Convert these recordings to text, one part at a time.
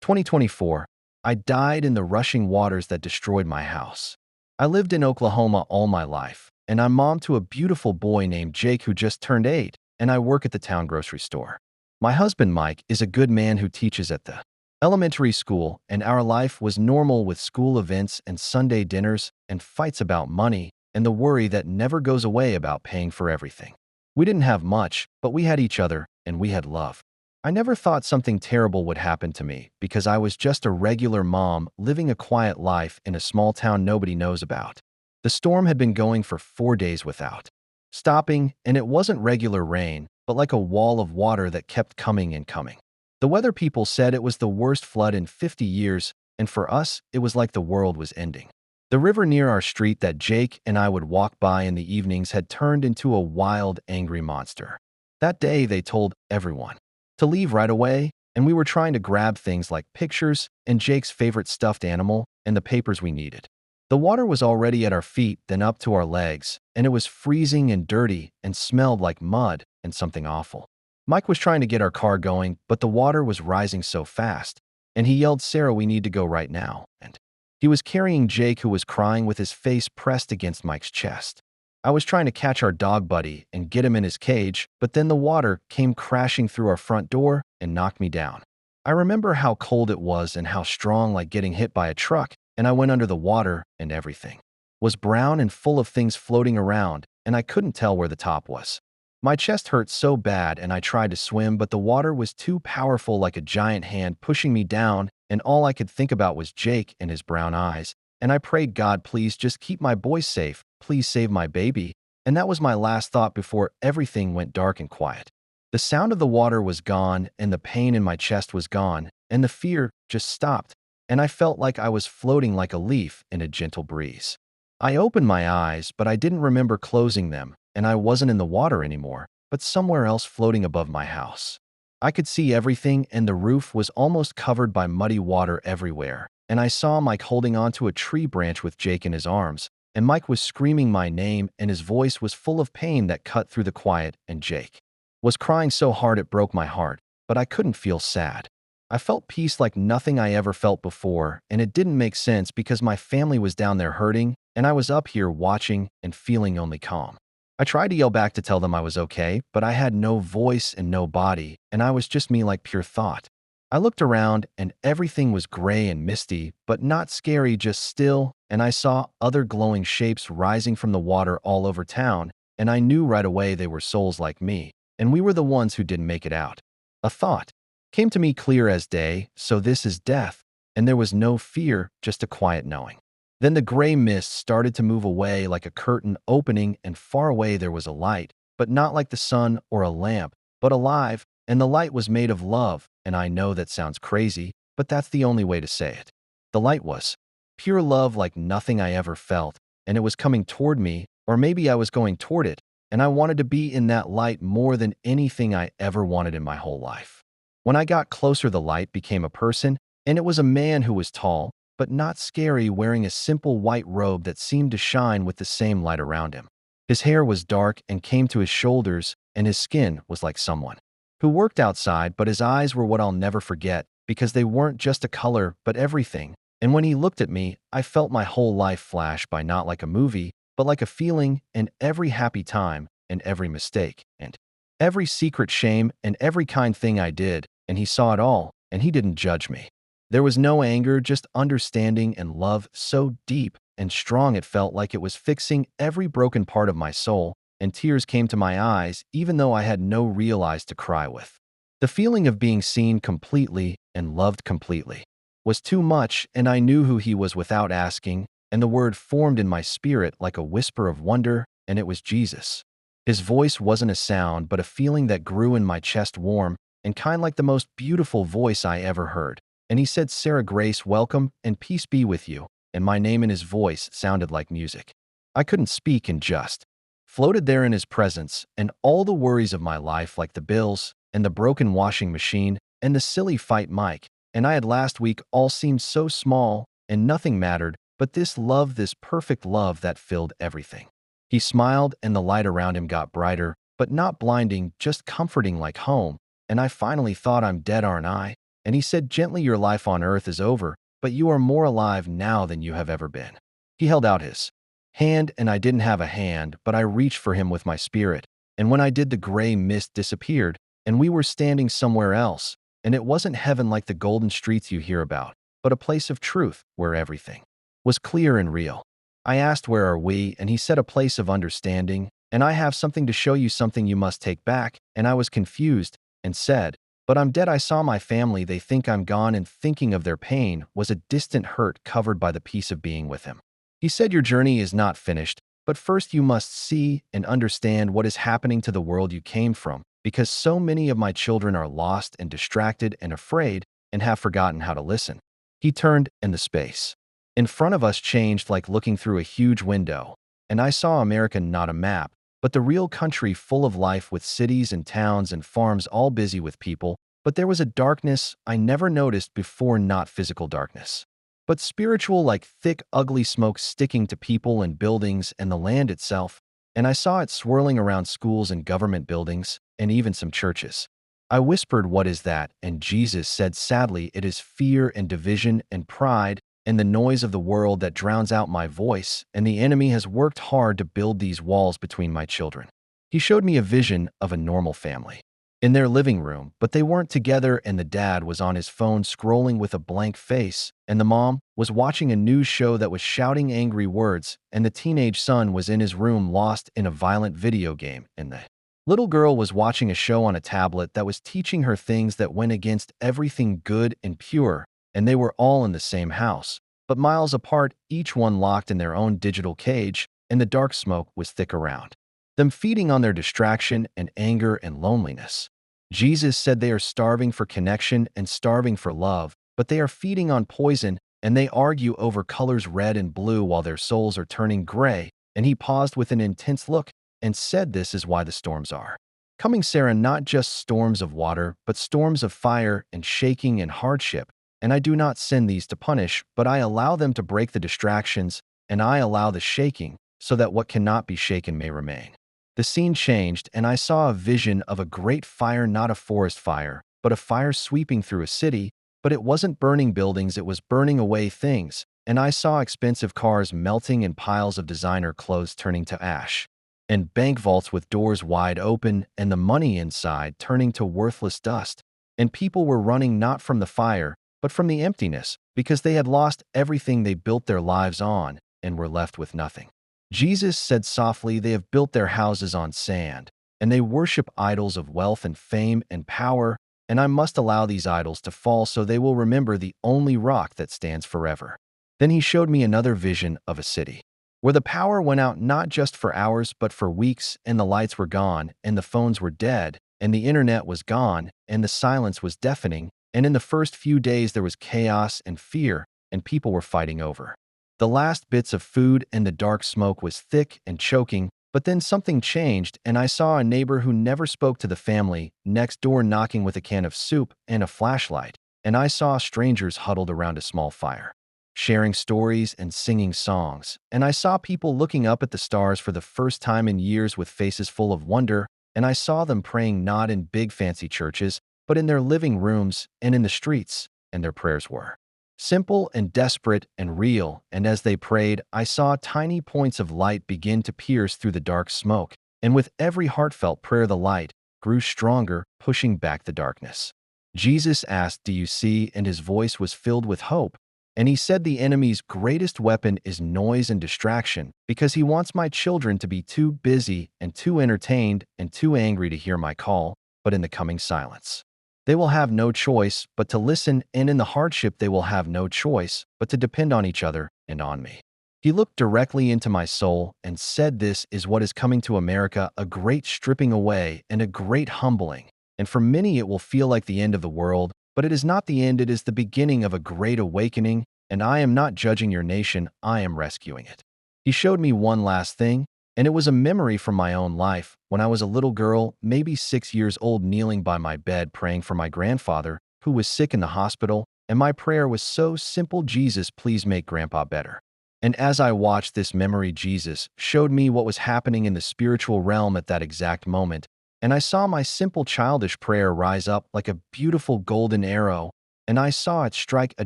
2024. I died in the rushing waters that destroyed my house. I lived in Oklahoma all my life, and I'm mom to a beautiful boy named Jake who just turned 8, and I work at the town grocery store. My husband Mike is a good man who teaches at the elementary school, and our life was normal with school events and Sunday dinners and fights about money and the worry that never goes away about paying for everything. We didn't have much, but we had each other and we had love. I never thought something terrible would happen to me because I was just a regular mom living a quiet life in a small town nobody knows about. The storm had been going for 4 days without stopping, and it wasn't regular rain, but like a wall of water that kept coming and coming. The weather people said it was the worst flood in 50 years, and for us, it was like the world was ending. The river near our street that Jake and I would walk by in the evenings had turned into a wild, angry monster. That day, they told everyone to leave right away, and we were trying to grab things like pictures and Jake's favorite stuffed animal and the papers we needed. The water was already at our feet, then up to our legs, and it was freezing and dirty and smelled like mud and something awful. Mike was trying to get our car going, but the water was rising so fast, and he yelled, "Sarah, we need to go right now." And he was carrying Jake, who was crying with his face pressed against Mike's chest. I was trying to catch our dog buddy and get him in his cage, but then the water came crashing through our front door and knocked me down. I remember how cold it was and how strong, like getting hit by a truck, and I went under the water and everything was brown and full of things floating around, and I couldn't tell where the top was. My chest hurt so bad and I tried to swim, but the water was too powerful, like a giant hand pushing me down, and all I could think about was Jake and his brown eyes. And I prayed, "God, please just keep my boy safe. Please save my baby." And that was my last thought before everything went dark and quiet. The sound of the water was gone, and the pain in my chest was gone, and the fear just stopped, and I felt like I was floating like a leaf in a gentle breeze. I opened my eyes, but I didn't remember closing them, and I wasn't in the water anymore, but somewhere else floating above my house. I could see everything, and the roof was almost covered by muddy water everywhere. And I saw Mike holding onto a tree branch with Jake in his arms, and Mike was screaming my name, and his voice was full of pain that cut through the quiet, and Jake was crying so hard it broke my heart, but I couldn't feel sad. I felt peace like nothing I ever felt before, and it didn't make sense because my family was down there hurting, and I was up here watching and feeling only calm. I tried to yell back to tell them I was okay, but I had no voice and no body, and I was just me, like pure thought. I looked around and everything was gray and misty, but not scary, just still, and I saw other glowing shapes rising from the water all over town, and I knew right away they were souls like me, and we were the ones who didn't make it out. A thought came to me clear as day: so this is death, and there was no fear, just a quiet knowing. Then the gray mist started to move away like a curtain opening, and far away there was a light, but not like the sun or a lamp, but alive, and the light was made of love. And I know that sounds crazy, but that's the only way to say it. The light was pure love like nothing I ever felt, and it was coming toward me, or maybe I was going toward it, and I wanted to be in that light more than anything I ever wanted in my whole life. When I got closer, the light became a person, and it was a man who was tall, but not scary, wearing a simple white robe that seemed to shine with the same light around him. His hair was dark and came to his shoulders, and his skin was like someone who worked outside, but his eyes were what I'll never forget because they weren't just a color, but everything. And when he looked at me, I felt my whole life flash by, not like a movie, but like a feeling, and every happy time, and every mistake, and every secret shame, and every kind thing I did, and he saw it all, and he didn't judge me. There was no anger, just understanding and love so deep and strong it felt like it was fixing every broken part of my soul, and tears came to my eyes even though I had no real eyes to cry with. The feeling of being seen completely and loved completely was too much, and I knew who he was without asking, and the word formed in my spirit like a whisper of wonder, and it was Jesus. His voice wasn't a sound, but a feeling that grew in my chest, warm and kind, like the most beautiful voice I ever heard. And he said, "Sarah Grace, welcome, and peace be with you." And my name in his voice sounded like music. I couldn't speak and just floated there in his presence, and all the worries of my life, like the bills and the broken washing machine and the silly fight Mike and I had last week, all seemed so small, and nothing mattered but this love, this perfect love that filled everything. He smiled, and the light around him got brighter, but not blinding, just comforting, like home. And I finally thought, I'm dead, aren't I? and he said gently, "Your life on earth is over, but you are more alive now than you have ever been." He held out his hand, and I didn't have a hand, but I reached for him with my spirit. And when I did, the gray mist disappeared, and we were standing somewhere else. And it wasn't heaven like the golden streets you hear about, but a place of truth where everything was clear and real. I asked, "Where are we?" And he said, "A place of understanding. And I have something to show you, something you must take back." And I was confused and said, "But I'm dead. I saw my family. They think I'm gone." And thinking of their pain was a distant hurt covered by the peace of being with him. He said, "Your journey is not finished, but first you must see and understand what is happening to the world you came from, because so many of my children are lost and distracted and afraid and have forgotten how to listen." He turned, and the space in front of us changed like looking through a huge window, and I saw America, not a map, but the real country, full of life, with cities and towns and farms all busy with people. But there was a darkness I never noticed before, not physical darkness, but spiritual, like thick, ugly smoke sticking to people and buildings and the land itself. And I saw it swirling around schools and government buildings and even some churches. I whispered, "What is that?" And Jesus said sadly, "It is fear and division and pride and the noise of the world that drowns out my voice, and the enemy has worked hard to build these walls between my children." He showed me a vision of a normal family in their living room, but they weren't together, and the dad was on his phone scrolling with a blank face, and the mom was watching a news show that was shouting angry words, and the teenage son was in his room lost in a violent video game, and the little girl was watching a show on a tablet that was teaching her things that went against everything good and pure, and they were all in the same house, but miles apart, each one locked in their own digital cage, and the dark smoke was thick around them, feeding on their distraction and anger and loneliness. Jesus said they are starving for connection and starving for love, but they are feeding on poison, and they argue over colors red and blue while their souls are turning gray. And he paused with an intense look and said, "This is why the storms are coming, Sarah, not just storms of water, but storms of fire and shaking and hardship. And I do not send these to punish, but I allow them to break the distractions, and I allow the shaking, so that what cannot be shaken may remain." The scene changed, and I saw a vision of a great fire, not a forest fire, but a fire sweeping through a city. But it wasn't burning buildings, it was burning away things. And I saw expensive cars melting and piles of designer clothes turning to ash, and bank vaults with doors wide open and the money inside turning to worthless dust. And people were running not from the fire, but from the emptiness, because they had lost everything they built their lives on and were left with nothing. Jesus said softly, "They have built their houses on sand, and they worship idols of wealth and fame and power, and I must allow these idols to fall so they will remember the only rock that stands forever." Then he showed me another vision of a city where the power went out not just for hours but for weeks, and the lights were gone, and the phones were dead, and the internet was gone, and the silence was deafening, and in the first few days there was chaos and fear, and people were fighting over the last bits of food, and the dark smoke was thick and choking. But then something changed, and I saw a neighbor who never spoke to the family next door knocking with a can of soup and a flashlight, and I saw strangers huddled around a small fire, sharing stories and singing songs, and I saw people looking up at the stars for the first time in years with faces full of wonder, and I saw them praying not in big fancy churches, but in their living rooms and in the streets, and their prayers were simple and desperate and real. And as they prayed, I saw tiny points of light begin to pierce through the dark smoke, and with every heartfelt prayer the light grew stronger, pushing back the darkness. Jesus asked, "Do you see?" And his voice was filled with hope. And he said, "The enemy's greatest weapon is noise and distraction, because he wants my children to be too busy and too entertained and too angry to hear my call. But in the coming silence, they will have no choice but to listen, and in the hardship they will have no choice but to depend on each other and on me." He looked directly into my soul and said, "This is what is coming to America, a great stripping away and a great humbling. And for many it will feel like the end of the world, but it is not the end, it is the beginning of a great awakening, and I am not judging your nation, I am rescuing it." He showed me one last thing, and it was a memory from my own life when I was a little girl, maybe 6 years old, kneeling by my bed praying for my grandfather, who was sick in the hospital, and my prayer was so simple: "Jesus, please make Grandpa better." And as I watched this memory, Jesus showed me what was happening in the spiritual realm at that exact moment, and I saw my simple childish prayer rise up like a beautiful golden arrow, and I saw it strike a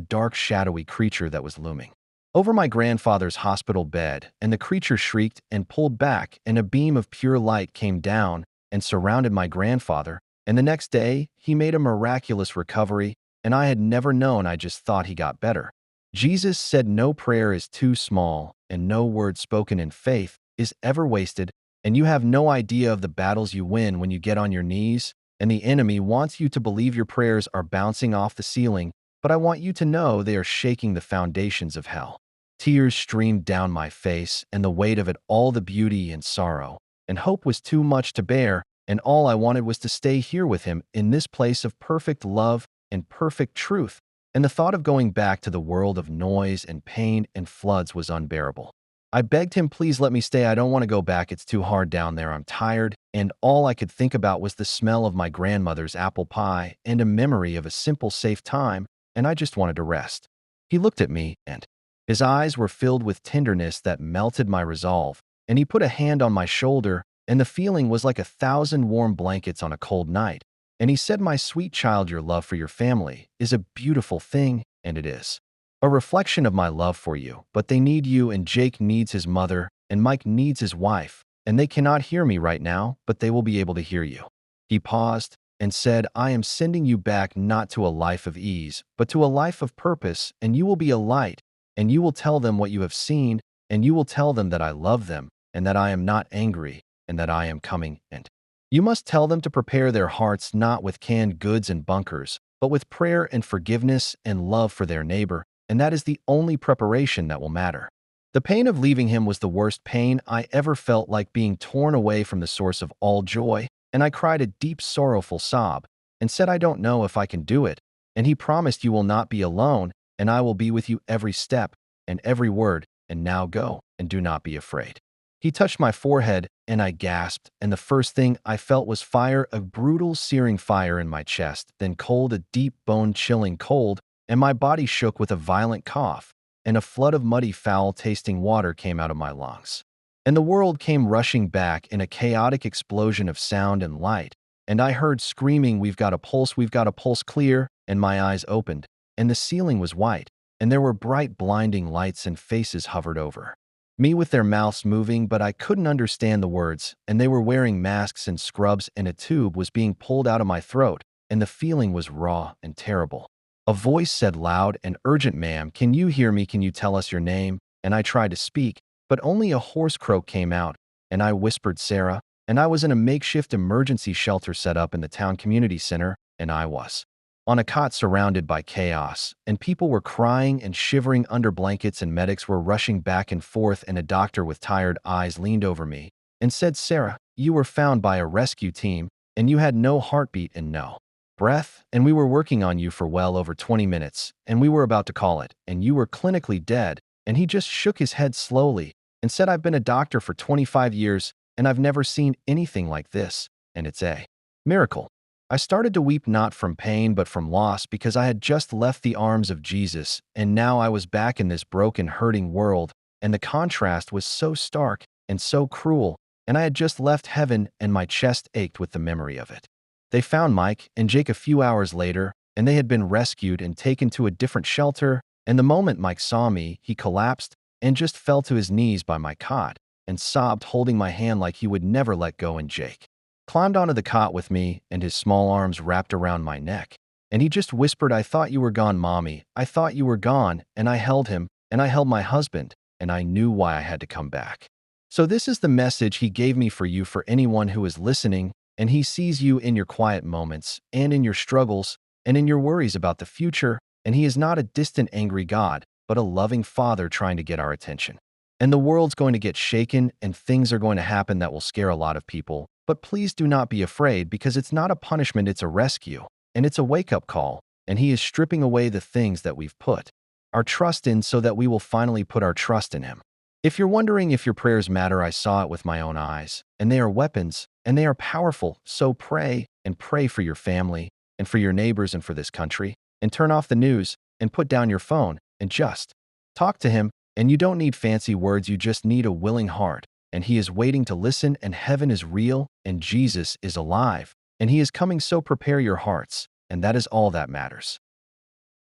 dark, shadowy creature that was looming over my grandfather's hospital bed, and the creature shrieked and pulled back, and a beam of pure light came down and surrounded my grandfather, and the next day, he made a miraculous recovery, and I had never known. I just thought he got better. Jesus said no prayer is too small, and no word spoken in faith is ever wasted, and you have no idea of the battles you win when you get on your knees, and the enemy wants you to believe your prayers are bouncing off the ceiling, but I want you to know they are shaking the foundations of hell. Tears streamed down my face, and the weight of it all, the beauty and sorrow and hope, was too much to bear, and all I wanted was to stay here with him in this place of perfect love and perfect truth, and the thought of going back to the world of noise and pain and floods was unbearable. I begged him, please let me stay. I don't want to go back. It's too hard down there. I'm tired. And all I could think about was the smell of my grandmother's apple pie and a memory of a simple, safe time, and I just wanted to rest. He looked at me, and his eyes were filled with tenderness that melted my resolve, and he put a hand on my shoulder, and the feeling was like 1,000 warm blankets on a cold night. And he said, my sweet child, your love for your family is a beautiful thing, and it is a reflection of my love for you, but they need you, and Jake needs his mother, and Mike needs his wife, and they cannot hear me right now, but they will be able to hear you. He paused and said, I am sending you back not to a life of ease, but to a life of purpose, and you will be a light, and you will tell them what you have seen, and you will tell them that I love them, and that I am not angry, and that I am coming, and you must tell them to prepare their hearts not with canned goods and bunkers, but with prayer and forgiveness and love for their neighbor, and that is the only preparation that will matter. The pain of leaving him was the worst pain I ever felt, like being torn away from the source of all joy, and I cried a deep, sorrowful sob and said, I don't know if I can do it, and he promised, you will not be alone, and I will be with you every step and every word, and now go, and do not be afraid. He touched my forehead, and I gasped, and the first thing I felt was fire, a brutal, searing fire in my chest, then cold, a deep, bone-chilling cold, and my body shook with a violent cough, and a flood of muddy, foul-tasting water came out of my lungs. And the world came rushing back in a chaotic explosion of sound and light, and I heard screaming, we've got a pulse clear, and my eyes opened, and the ceiling was white, and there were bright, blinding lights, and faces hovered over me with their mouths moving, but I couldn't understand the words, and they were wearing masks and scrubs, and a tube was being pulled out of my throat, and the feeling was raw and terrible. A voice said loud and urgent, ma'am, can you hear me? Can you tell us your name? And I tried to speak, but only a hoarse croak came out, and I whispered, Sarah, and I was in a makeshift emergency shelter set up in the town community center, and I was on a cot surrounded by chaos, and people were crying and shivering under blankets, and medics were rushing back and forth, and a doctor with tired eyes leaned over me and said, Sarah, you were found by a rescue team, and you had no heartbeat and no breath, and we were working on you for well over 20 minutes, and we were about to call it, and you were clinically dead. And he just shook his head slowly and said, I've been a doctor for 25 years, and I've never seen anything like this, and it's a miracle. I started to weep, not from pain but from loss, because I had just left the arms of Jesus, and now I was back in this broken, hurting world, and the contrast was so stark and so cruel, and I had just left heaven, and my chest ached with the memory of it. They found Mike and Jake a few hours later, and they had been rescued and taken to a different shelter, and the moment Mike saw me, he collapsed and just fell to his knees by my cot and sobbed, holding my hand like he would never let go, and Jake climbed onto the cot with me, and his small arms wrapped around my neck, and he just whispered, I thought you were gone, Mommy. I thought you were gone, and I held him, and I held my husband, and I knew why I had to come back. So this is the message he gave me for you, for anyone who is listening, and he sees you in your quiet moments and in your struggles and in your worries about the future, and he is not a distant, angry God, but a loving Father trying to get our attention. And the world's going to get shaken, and things are going to happen that will scare a lot of people, but please do not be afraid, because it's not a punishment, it's a rescue, and it's a wake-up call, and he is stripping away the things that we've put our trust in so that we will finally put our trust in him. If you're wondering if your prayers matter, I saw it with my own eyes, and they are weapons, and they are powerful, so pray, and pray for your family, and for your neighbors, and for this country, and turn off the news, and put down your phone, and just talk to him, and you don't need fancy words, you just need a willing heart, and he is waiting to listen, and heaven is real, and Jesus is alive, and he is coming, so prepare your hearts, and that is all that matters.